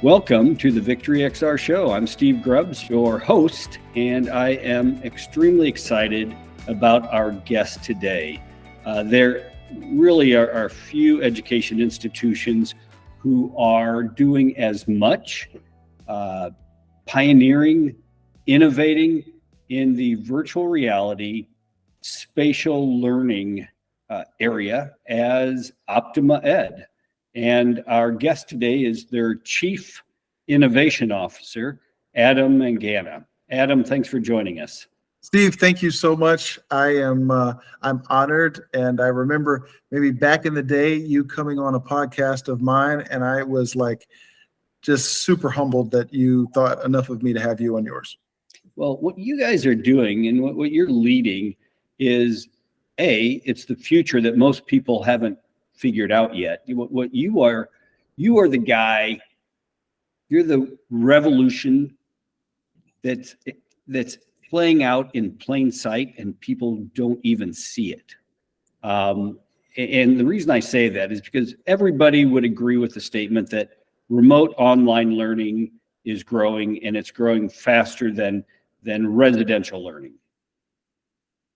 Welcome to the VictoryXR show. I'm Steve Grubbs, your host, and I am extremely excited about our guest today. There really are few education institutions who are doing as much pioneering, innovating in the virtual reality, spatial learning area as OptimaEd. And our guest today is their Chief Innovation Officer, Adam Mangana. Adam, thanks for joining us. Steve, thank you so much. I'm honored, and I remember maybe back in the day you coming on a podcast of mine, and I was like just super humbled that you thought enough of me to have you on yours. Well, what you guys are doing and what you're leading is, it's the future that most people haven't figured out yet. What you are the guy, you're the revolution that's playing out in plain sight and people don't even see it. And the reason I say that is because everybody would agree with the statement that remote online learning is growing, and it's growing faster than residential learning.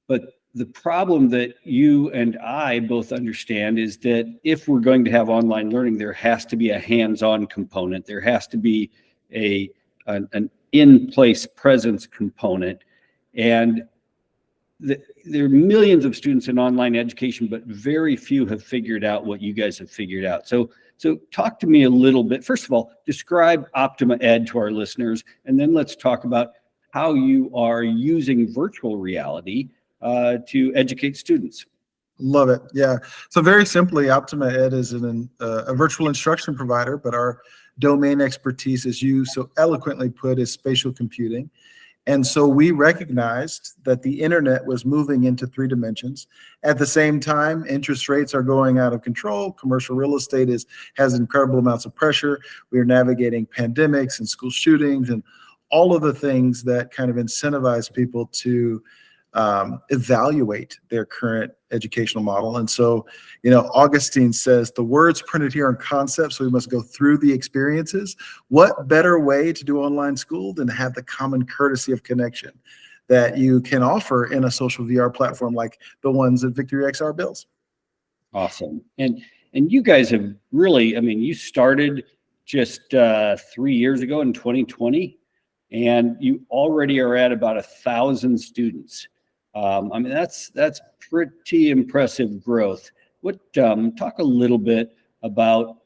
But the problem that you and I both understand is that if we're going to have online learning, there has to be a hands-on component. There has to be an in-place presence component. And there are millions of students in online education, but very few have figured out what you guys have figured out. So talk to me a little bit. First of all, describe OptimaEd to our listeners, and then let's talk about how you are using virtual reality to educate students. Love it. Yeah. So very simply, OptimaEd is a virtual instruction provider, but our domain expertise, as you so eloquently put, is spatial computing. And so we recognized that the internet was moving into 3 dimensions. At the same time, interest rates are going out of control. Commercial real estate has incredible amounts of pressure. We are navigating pandemics and school shootings and all of the things that kind of incentivize people to evaluate their current educational model. And so, Augustine says the words printed here are concepts, so we must go through the experiences. What better way to do online school than to have the common courtesy of connection that you can offer in a social VR platform like the ones that VictoryXR builds? Awesome. And you guys have really, you started just 3 years ago in 2020, and you already are at about 1,000 students. That's pretty impressive growth. Talk a little bit about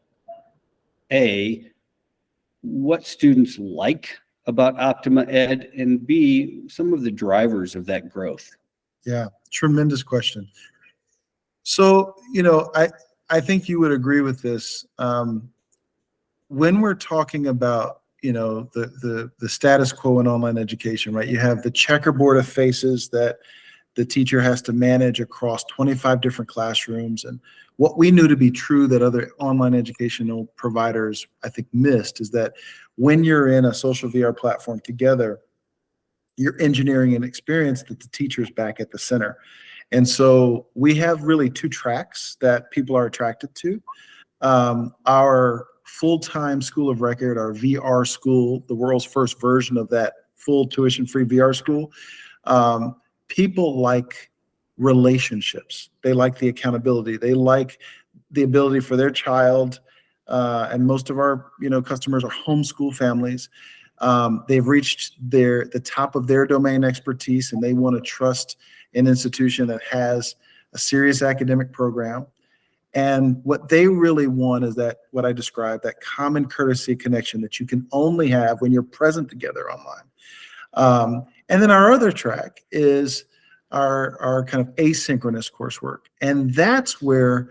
what students like about OptimaEd, and B, some of the drivers of that growth. Yeah, tremendous question. So, I think you would agree with this. When we're talking about the status quo in online education, right? You have the checkerboard of faces that the teacher has to manage across 25 different classrooms. And what we knew to be true that other online educational providers, I think, missed is that when you're in a social VR platform together, you're engineering an experience that the teacher's back at the center. And so we have really 2 tracks that people are attracted to. Our full-time school of record, our VR school, the world's first version of that full tuition-free VR school. People like relationships. They like the accountability. They like the ability for their child, and most of our customers are homeschool families. They've reached the top of their domain expertise, and they want to trust an institution that has a serious academic program. And what they really want is that, what I described, that common courtesy connection that you can only have when you're present together online. And then our other track is our kind of asynchronous coursework. And that's where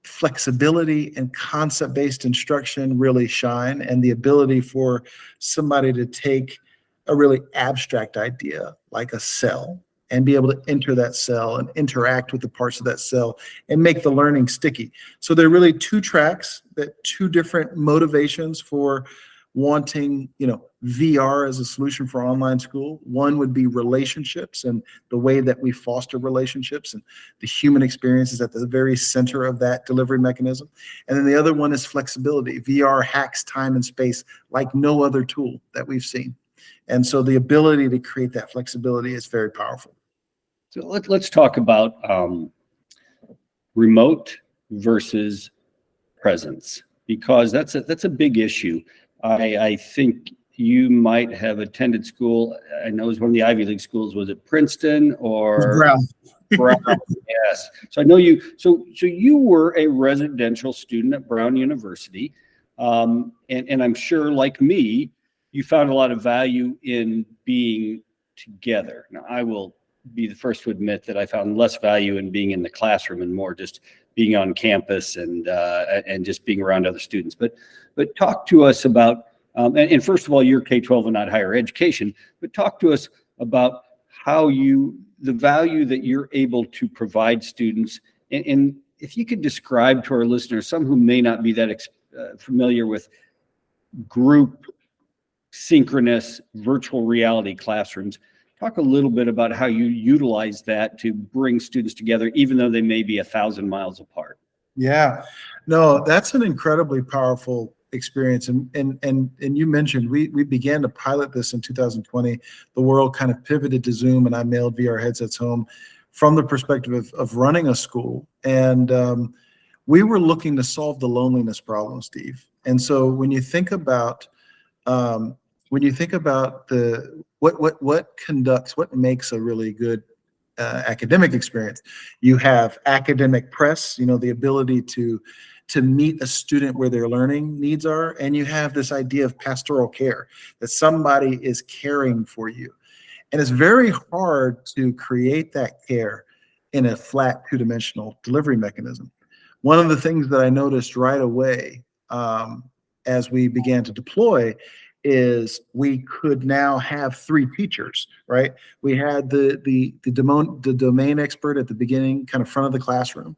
flexibility and concept-based instruction really shine, and the ability for somebody to take a really abstract idea like a cell and be able to enter that cell and interact with the parts of that cell and make the learning sticky. So there are really 2 tracks, that 2 different motivations for wanting, VR as a solution for online school. One would be relationships and the way that we foster relationships, and the human experience is at the very center of that delivery mechanism. And then the other one is flexibility. VR hacks time and space like no other tool that we've seen. And so the ability to create that flexibility is very powerful. So let's talk about remote versus presence, because that's a big issue. I think you might have attended school. I know it was one of the Ivy League schools. Was it Princeton or Brown? Brown? Yes. So I know you. So you were a residential student at Brown University, and I'm sure, like me, you found a lot of value in being together. Now, I will be the first to admit that I found less value in being in the classroom and more just being on campus and just being around other students. But talk to us about, and first of all, you're K-12 and not higher education, but talk to us about how the value that you're able to provide students. And if you could describe to our listeners, some who may not be that familiar with group synchronous virtual reality classrooms, talk a little bit about how you utilize that to bring students together, even though they may be 1,000 miles apart. Yeah, no, that's an incredibly powerful experience. And you mentioned we began to pilot this in 2020. The world kind of pivoted to Zoom, and I mailed VR headsets home from the perspective of running a school. And we were looking to solve the loneliness problem, Steve. And so when you think about what makes a really good academic experience, you have academic press, the ability to meet a student where their learning needs are, and you have this idea of pastoral care, that somebody is caring for you. And it's very hard to create that care in a flat two-dimensional delivery mechanism. One of the things that I noticed right away as we began to deploy is we could now have 3 teachers, right? We had the domain expert at the beginning, kind of front of the classroom.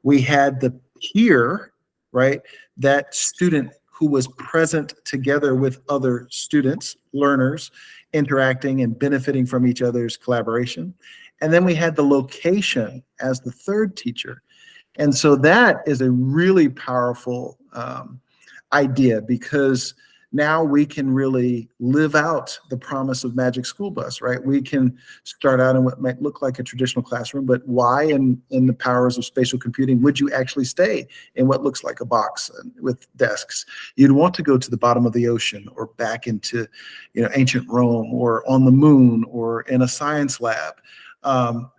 We had the peer, right? That student who was present together with other students, learners, interacting and benefiting from each other's collaboration. And then we had the location as the third teacher. And so that is a really powerful idea, because now we can really live out the promise of Magic School Bus, right? We can start out in what might look like a traditional classroom, but why in the powers of spatial computing would you actually stay in what looks like a box with desks? You'd want to go to the bottom of the ocean, or back into ancient Rome, or on the moon, or in a science lab.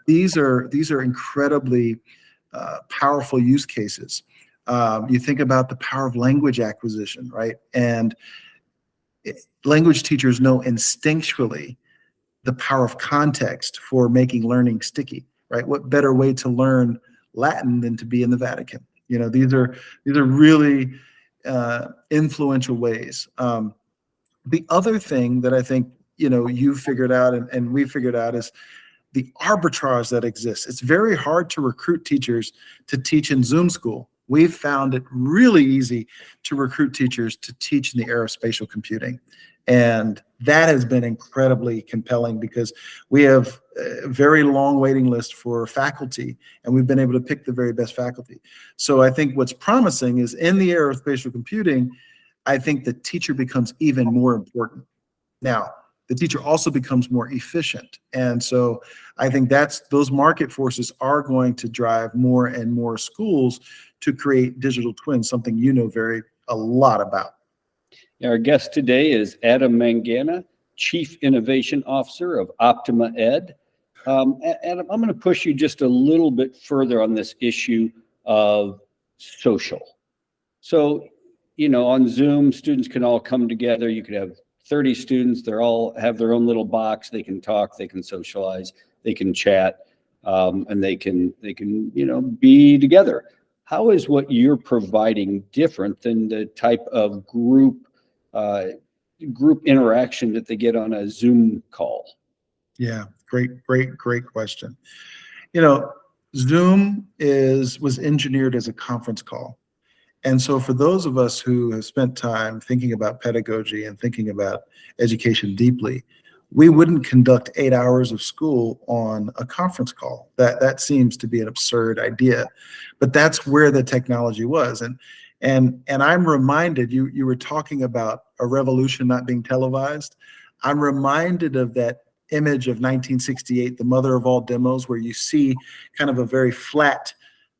These are incredibly powerful use cases. You think about the power of language acquisition, right? And language teachers know instinctually the power of context for making learning sticky, right? What better way to learn Latin than to be in the Vatican? These are really influential ways. The other thing that I think you figured out and we figured out is the arbitrage that exists. It's very hard to recruit teachers to teach in Zoom school. We've found it really easy to recruit teachers to teach in the era of spatial computing. And that has been incredibly compelling, because we have a very long waiting list for faculty, and we've been able to pick the very best faculty. So I think what's promising is, in the era of spatial computing, I think the teacher becomes even more important. Now, the teacher also becomes more efficient. And so I think those market forces are going to drive more and more schools to create digital twins, something a lot about. Our guest today is Adam Mangana, Chief Innovation Officer of OptimaEd. Adam, I'm going to push you just a little bit further on this issue of social. So, on Zoom, students can all come together. You could have 30 students. They all have their own little box. They can talk, they can socialize, they can chat, and they can be together. How is what you're providing different than the type of group interaction that they get on a Zoom call? Yeah, great question. Zoom was engineered as a conference call. And so for those of us who have spent time thinking about pedagogy and thinking about education deeply, we wouldn't conduct 8 hours of school on a conference call. That seems to be an absurd idea, but that's where the technology was. And I'm reminded, you were talking about a revolution not being televised. I'm reminded of that image of 1968, the mother of all demos, where you see kind of a very flat,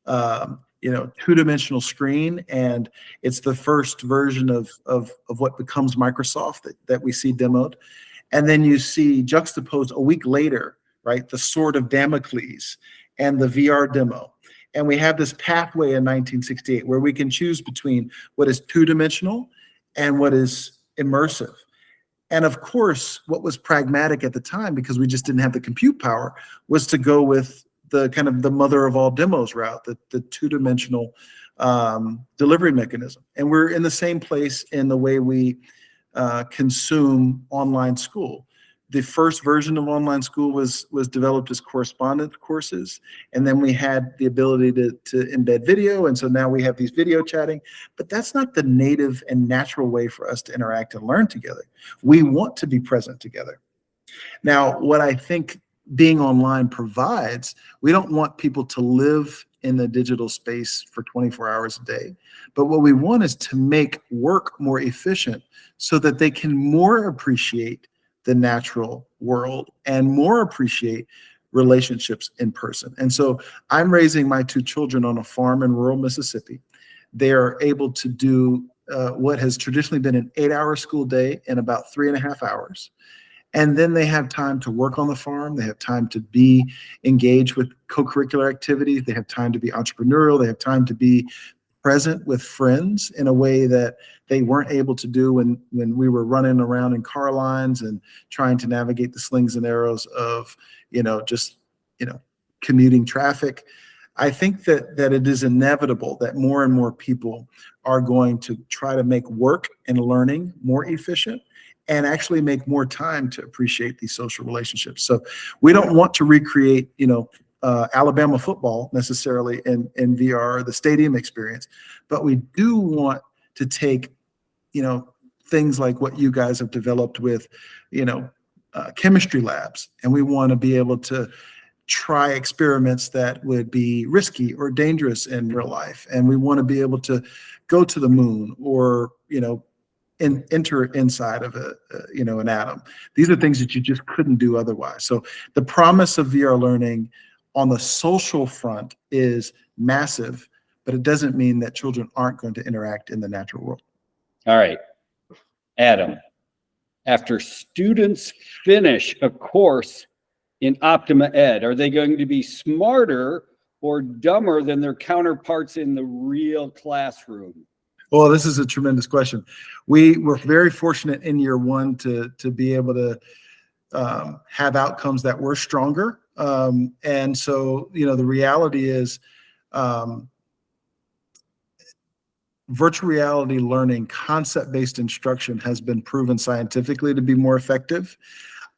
two-dimensional screen, and it's the first version of what becomes Microsoft that we see demoed. And then you see juxtaposed a week later, right, the Sword of Damocles and the VR demo. And we have this pathway in 1968 where we can choose between what is two-dimensional and what is immersive. And of course, what was pragmatic at the time, because we just didn't have the compute power, was to go with the kind of the mother of all demos route, the two-dimensional delivery mechanism. And we're in the same place in the way we consume online school. The first version of online school was developed as correspondence courses, and then we had the ability to embed video, and so now we have these video chatting, but that's not the native and natural way for us to interact and learn together. We want to be present together. Now, what I think being online provides, we don't want people to live in the digital space for 24 hours a day, but what we want is to make work more efficient so that they can more appreciate the natural world and more appreciate relationships in person. And so I'm raising my 2 children on a farm in rural Mississippi. They are able to do what has traditionally been an 8-hour school day in about 3.5 hours. And then they have time to work on the farm. They have time to be engaged with co-curricular activities. They have time to be entrepreneurial. They have time to be present with friends in a way that they weren't able to do when we were running around in car lines and trying to navigate the slings and arrows of, commuting traffic. I think that it is inevitable that more and more people are going to try to make work and learning more efficient and actually make more time to appreciate these social relationships. So we don't want to recreate, Alabama football necessarily in VR, the stadium experience, but we do want to take, things like what you guys have developed with, chemistry labs, and we want to be able to try experiments that would be risky or dangerous in real life, and we want to be able to go to the moon or, enter inside of an atom. These are things that you just couldn't do otherwise. So the promise of VR learning on the social front is massive, but it doesn't mean that children aren't going to interact in the natural world. All right, Adam, after students finish a course in OptimaEd, are they going to be smarter or dumber than their counterparts in the real classroom? Well, this is a tremendous question. We were very fortunate in year 1 to be able to have outcomes that were stronger. And so, the reality is virtual reality learning, concept-based instruction has been proven scientifically to be more effective.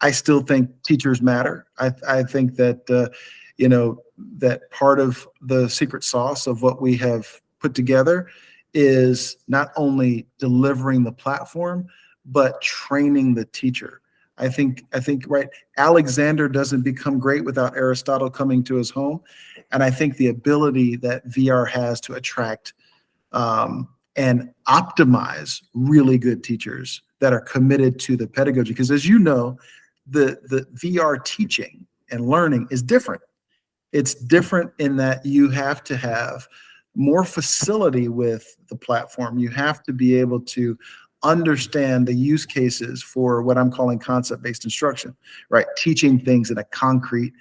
I still think teachers matter. I think that, that part of the secret sauce of what we have put together is not only delivering the platform, but training the teacher. I think right, Alexander doesn't become great without Aristotle coming to his home. And I think the ability that VR has to attract and optimize really good teachers that are committed to the pedagogy. Because as you know, the VR teaching and learning is different. It's different in that you have to have more facility with the platform. You have to be able to understand the use cases for what I'm calling concept-based instruction, right? Teaching things in a concrete,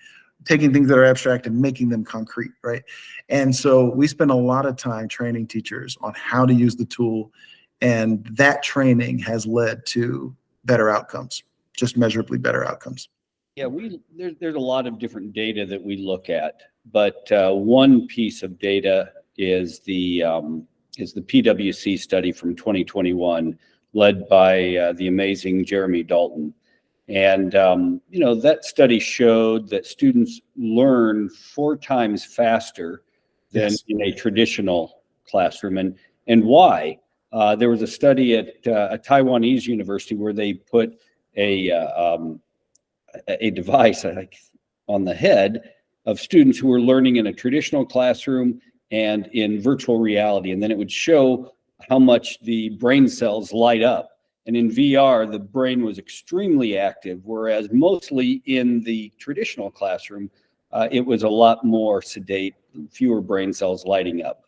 taking things that are abstract and making them concrete, right? And so we spend a lot of time training teachers on how to use the tool, and that training has led to better outcomes, just measurably better outcomes. Yeah, there's a lot of different data that we look at, but one piece of data is the PwC study from 2021, led by the amazing Jeremy Dalton. And, that study showed that students learn 4 times faster than in a traditional classroom. and why. There was a study at a Taiwanese university where they put a device on the head of students who were learning in a traditional classroom and in virtual reality. And then it would show how much the brain cells light up. And in VR, the brain was extremely active, whereas mostly in the traditional classroom, it was a lot more sedate, fewer brain cells lighting up.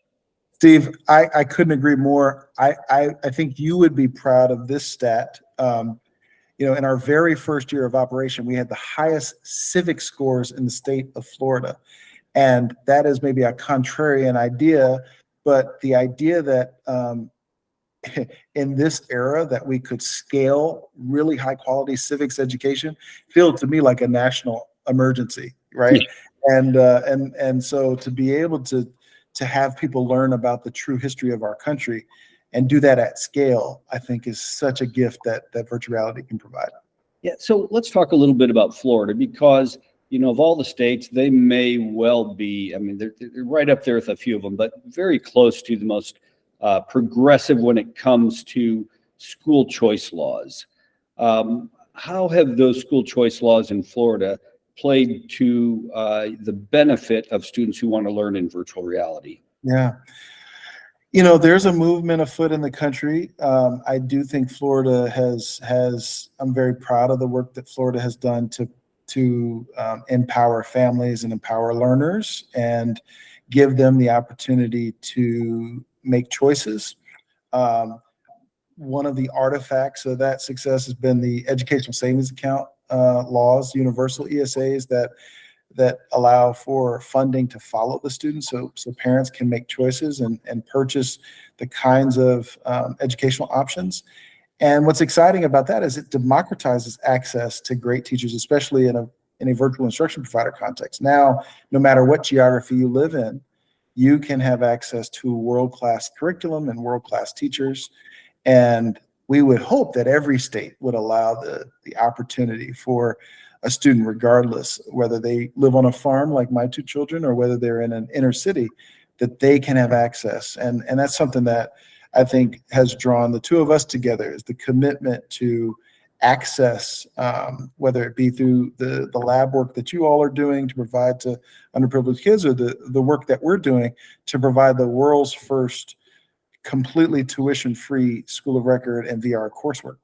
Steve, I couldn't agree more. I think you would be proud of this stat. In our very first year of operation, we had the highest civic scores in the state of Florida. And that is maybe a contrarian idea, but the idea that in this era that we could scale really high quality civics education feels to me like a national emergency, right? And so to be able to have people learn about the true history of our country and do that at scale, I think is such a gift that virtual reality can provide. Yeah, so let's talk a little bit about Florida, because of all the states, they may well be, I mean, they're right up there with a few of them, but very close to the most progressive when it comes to school choice laws. How have those school choice laws in Florida played to the benefit of students who want to learn in virtual reality? Yeah. There's a movement afoot in the country. I do think Florida has, I'm very proud of the work that Florida has done to empower families and empower learners and give them the opportunity to make choices. One of the artifacts of that success has been the educational savings account laws, universal ESAs that allow for funding to follow the students, so parents can make choices and purchase the kinds of educational options. And what's exciting about that is it democratizes access to great teachers, especially in a virtual instruction provider context. Now, no matter what geography you live in, you can have access to world-class curriculum and world-class teachers. And we would hope that every state would allow the opportunity for a student, regardless whether they live on a farm like my two children or whether they're in an inner city, that they can have access. And that's something that I think has drawn the two of us together, is the commitment to access, whether it be through the lab work that you all are doing to provide to underprivileged kids, or the work that we're doing to provide the world's first completely tuition-free school of record and VR coursework.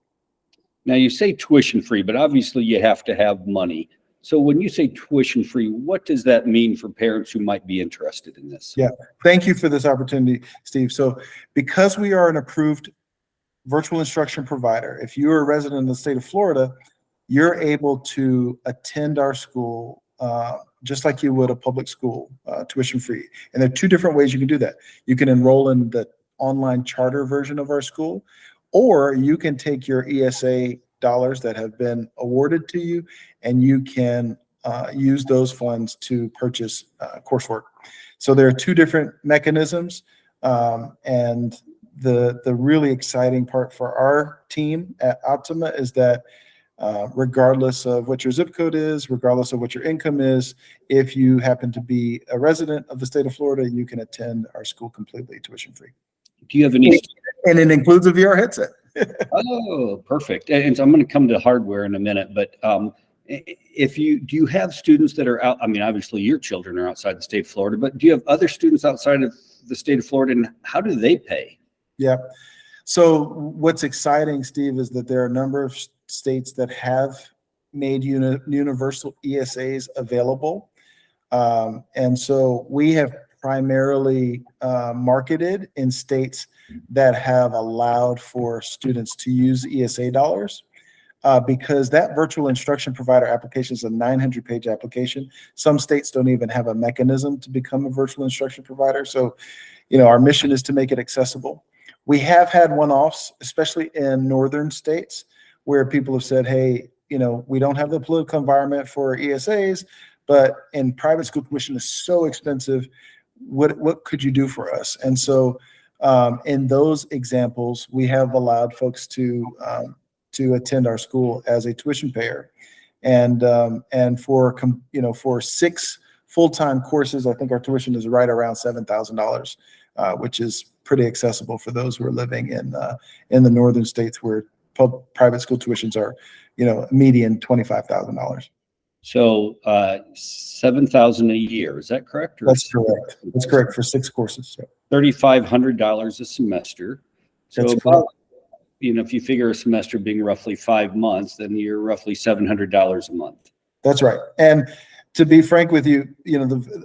Now, you say tuition-free, but obviously you have to have money. So when you say tuition-free, what does that mean for parents who might be interested in this? Yeah, thank you for this opportunity, Steve. So because we are an approved virtual instruction provider, if you are a resident in the state of Florida, you're able to attend our school just like you would a public school, tuition-free. And there are two different ways you can do that. You can enroll in the online charter version of our school, or you can take your ESA dollars that have been awarded to you, and you can use those funds to purchase coursework. So there are two different mechanisms, and the really exciting part for our team at Optima is that regardless of what your zip code is, regardless of what your income is, if you happen to be a resident of the state of Florida, you can attend our school completely tuition-free. Do you have any? And it includes a VR headset. Oh, perfect. And so I'm going to come to hardware in a minute, but do you have students that are out? I mean, obviously your children are outside the state of Florida, but do you have other students outside of the state of Florida, and how do they pay? Yeah. So what's exciting, Steve, is that there are a number of states that have made universal ESAs available. And so we have primarily marketed in states that have allowed for students to use ESA dollars, because that virtual instruction provider application is a 900-page application. Some states don't even have a mechanism to become a virtual instruction provider. So, our mission is to make it accessible. We have had one-offs, especially in northern states, where people have said, hey, we don't have the political environment for ESAs, but in private school tuition is so expensive. What could you do for us? And so in those examples, we have allowed folks to attend our school as a tuition payer. And for 6 full-time courses, I think our tuition is right around $7,000, which is pretty accessible for those who are living in the northern states where private school tuitions are, median $25,000. So $7,000 a year, is that correct? Or That's correct. That's correct for 6 courses. Yeah. $3,500 a semester. So That's about, correct. if you figure a semester being roughly 5 months, then you're roughly $700 a month. That's right. And to be frank with you,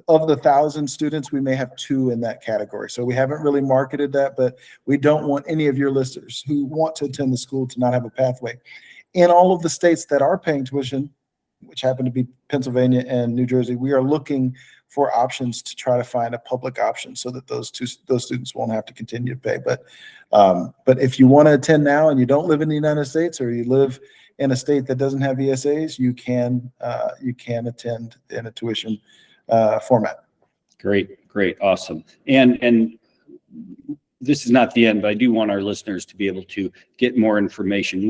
of the 1,000 students, we may have 2 in that category. So we haven't really marketed that, but we don't want any of your listeners who want to attend the school to not have a pathway. In all of the states that are paying tuition, which happen to be Pennsylvania and New Jersey, we are looking for options to try to find a public option so that those students won't have to continue to pay. But if you want to attend now and you don't live in the United States, or you live in a state that doesn't have ESAs, you can attend in a tuition format. Great, awesome. And this is not the end, but I do want our listeners to be able to get more information.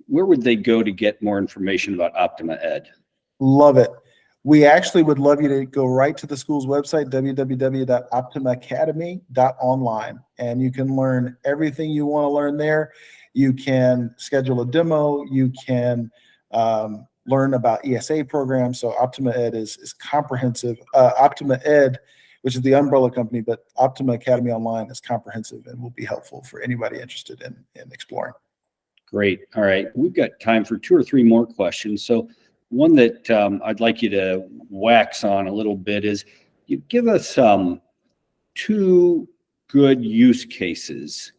Where would they go to get more information about OptimaEd? Love it. We actually would love you to go right to the school's website, www.optimaacademy.online, and you can learn everything you want to learn there. You can schedule a demo. You can learn about ESA programs. So OptimaEd is comprehensive. OptimaEd, which is the umbrella company, but Optima Academy Online is comprehensive and will be helpful for anybody interested in exploring. Great. All right. We've got time for 2 or 3 more questions. So one that I'd like you to wax on a little bit is, you give us 2 good use cases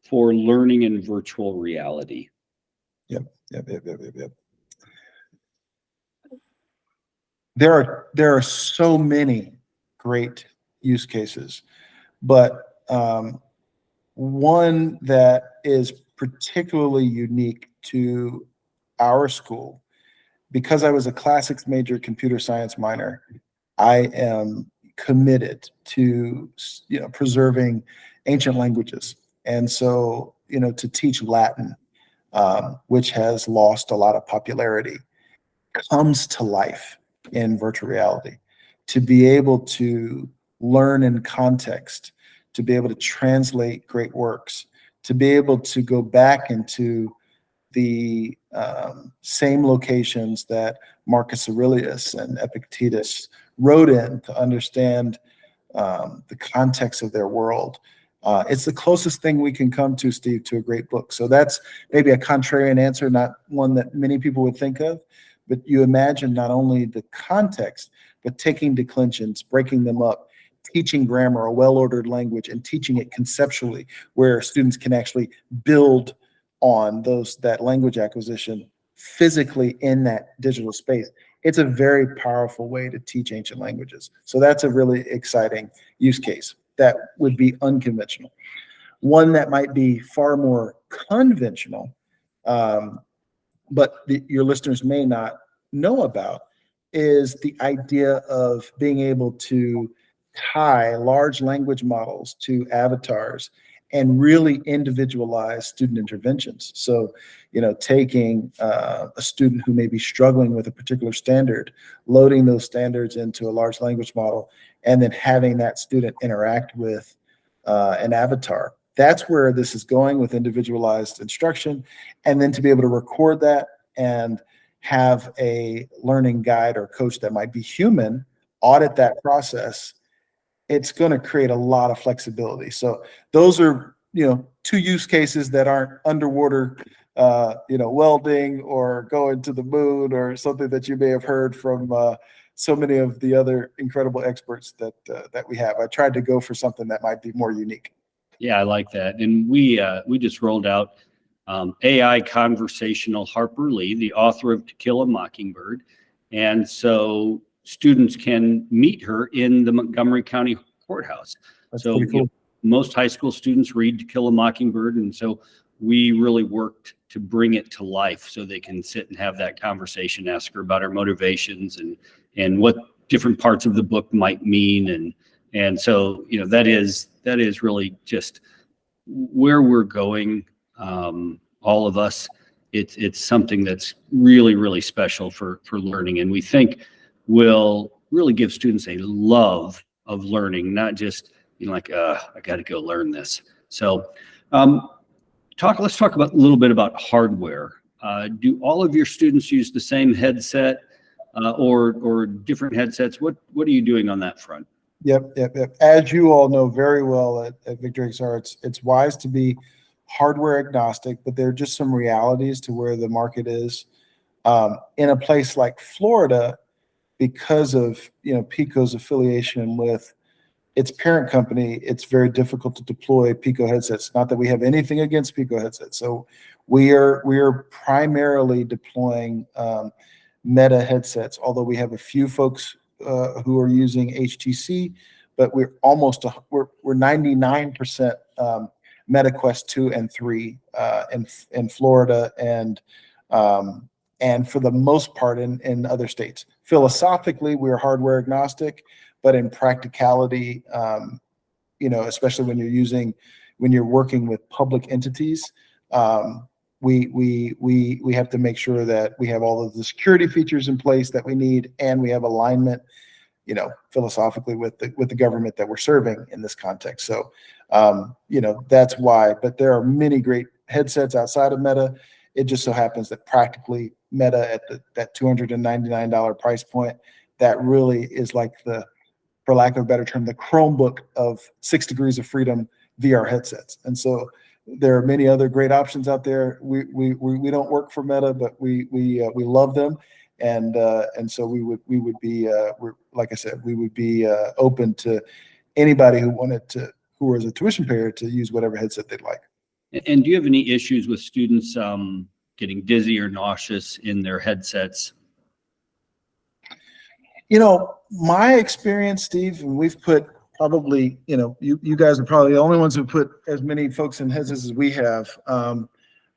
for learning in virtual reality. Yep. There are so many great use cases, but one that is particularly unique to our school, because I was a classics major, computer science minor, I am committed to preserving ancient languages. And so, to teach Latin, which has lost a lot of popularity, comes to life in virtual reality. To be able to learn in context, to be able to translate great works, to be able to go back into the same locations that Marcus Aurelius and Epictetus wrote in to understand the context of their world. It's the closest thing we can come to, Steve, to a great book. So that's maybe a contrarian answer, not one that many people would think of, but you imagine not only the context, but taking declensions, breaking them up, teaching grammar, a well-ordered language, and teaching it conceptually, where students can actually build on that language acquisition physically in that digital space. It's a very powerful way to teach ancient languages. So that's a really exciting use case that would be unconventional. One that might be far more conventional, but your listeners may not know about, is the idea of being able to tie large language models to avatars and really individualize student interventions. So, taking a student who may be struggling with a particular standard, loading those standards into a large language model, and then having that student interact with an avatar. That's where this is going with individualized instruction. And then to be able to record that and have a learning guide or coach that might be human audit that process, it's going to create a lot of flexibility. So those are, 2 use cases that aren't underwater, welding or going to the moon, or something that you may have heard from so many of the other incredible experts that we have. I tried to go for something that might be more unique. Yeah, I like that. And we just rolled out AI conversational Harper Lee, the author of To Kill a Mockingbird. And so students can meet her in the Montgomery County Courthouse. That's So pretty cool. Most high school students read To Kill a Mockingbird. And so we really worked to bring it to life so they can sit and have that conversation, ask her about her motivations and what different parts of the book might mean. And so, that is really just where we're going. All of us, it's something that's really, really special for learning. And we think will really give students a love of learning, not just You're like, I got to go learn this. So let's talk about a little bit about hardware. Do all of your students use the same headset or different headsets? What are you doing on that front? Yep. As you all know very well at VictoryXR, it's wise to be hardware agnostic, but there are just some realities to where the market is. In a place like Florida, because of Pico's affiliation with its parent company, it's very difficult to deploy Pico headsets. Not that we have anything against Pico headsets. So we are primarily deploying Meta headsets, although we have a few folks who are using HTC, but we're 99% Meta Quest 2 and 3 in Florida and for the most part in other states. Philosophically, we're hardware agnostic, but in practicality, especially when you're working with public entities, we have to make sure that we have all of the security features in place that we need, and we have alignment, philosophically with the government that we're serving in this context. So, that's why. But there are many great headsets outside of Meta. It just so happens that practically Meta at that $299 price point, that really is like for lack of a better term, the Chromebook of 6 degrees of freedom VR headsets. And so there are many other great options out there. We don't work for Meta, but we love them, and so we would be like I said, we would be open to anybody who was a tuition payer to use whatever headset they'd like. And do you have any issues with students getting dizzy or nauseous in their headsets? My experience, Steve, and we've put probably, you guys are probably the only ones who put as many folks in headsets as we have.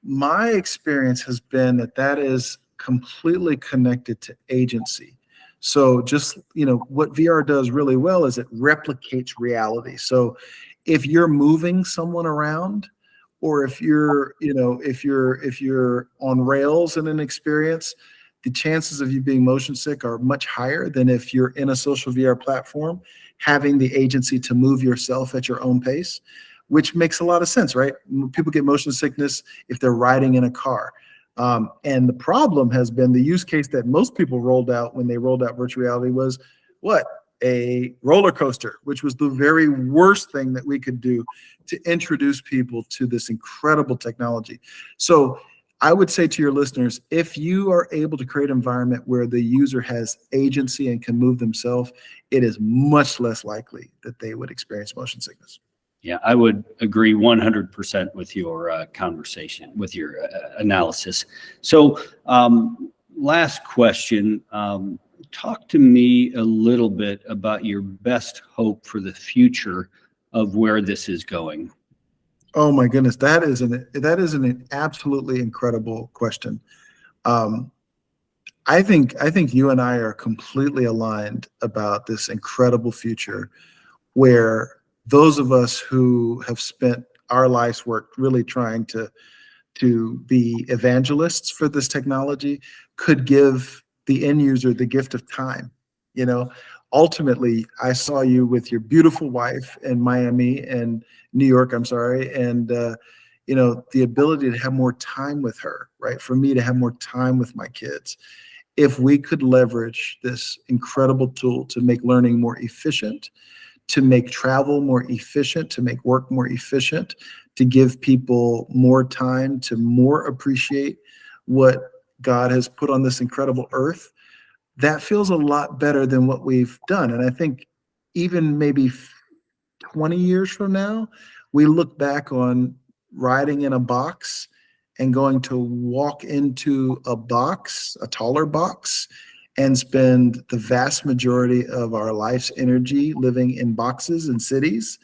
My experience has been that is completely connected to agency. So just, what VR does really well is it replicates reality. So if you're moving someone around, or if you're on rails in an experience, the chances of you being motion sick are much higher than if you're in a social VR platform, having the agency to move yourself at your own pace, which makes a lot of sense, right? People get motion sickness if they're riding in a car. And the problem has been the use case that most people rolled out when they rolled out virtual reality was what? A roller coaster, which was the very worst thing that we could do to introduce people to this incredible technology. So I would say to your listeners, if you are able to create an environment where the user has agency and can move themselves, it is much less likely that they would experience motion sickness. Yeah, I would agree 100% with your conversation, with your analysis. So last question, talk to me a little bit about your best hope for the future of where this is going. Oh my goodness, that is an absolutely incredible question. I think you and I are completely aligned about this incredible future, where those of us who have spent our life's work really trying to be evangelists for this technology could give the end user the gift of time. Ultimately, I saw you with your beautiful wife in Miami and New York, I'm sorry, and the ability to have more time with her, right? For me to have more time with my kids. If we could leverage this incredible tool to make learning more efficient, to make travel more efficient, to make work more efficient, to give people more time to more appreciate what God has put on this incredible earth, that feels a lot better than what we've done. And I think even maybe 20 years from now, we look back on riding in a box and going to walk into a box, a taller box, and spend the vast majority of our life's energy living in boxes and cities,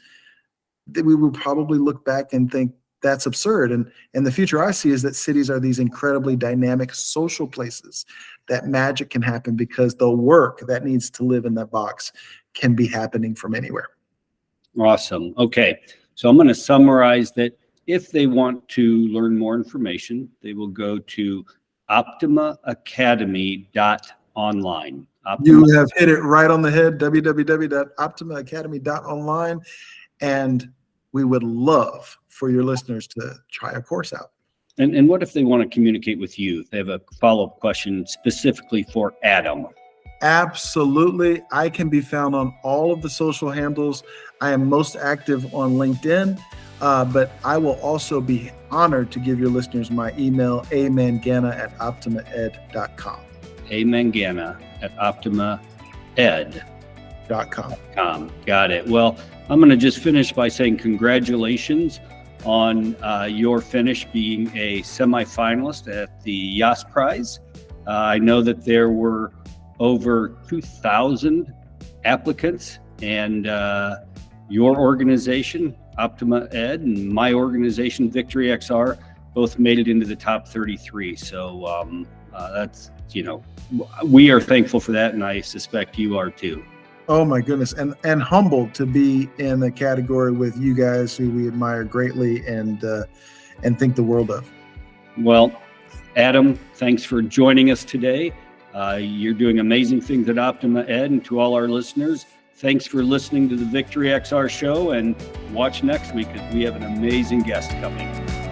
that we would probably look back and think that's absurd. And the future I see is that cities are these incredibly dynamic social places that magic can happen because the work that needs to live in that box can be happening from anywhere. Awesome. Okay. So I'm going to summarize that. If they want to learn more information, they will go to OptimaAcademy.online. You have hit it right on the head, www.OptimaAcademy.online. And we would love for your listeners to try a course out. And what if they want to communicate with you? They have a follow-up question specifically for Adam. Absolutely. I can be found on all of the social handles. I am most active on LinkedIn, but I will also be honored to give your listeners my email, amangana@optimaed.com. amangana@optimaed.com. Got it. Well, I'm going to just finish by saying congratulations on your finish being a semifinalist at the Yas Prize. I know that there were over 2,000 applicants, and your organization, OptimaEd, and my organization, VictoryXR, both made it into the top 33. So that's, we are thankful for that, and I suspect you are too. Oh my goodness. And humbled to be in a category with you guys who we admire greatly and think the world of. Well, Adam, thanks for joining us today. You're doing amazing things at OptimaEd, and to all our listeners, thanks for listening to the VictoryXR show, and watch next week because we have an amazing guest coming.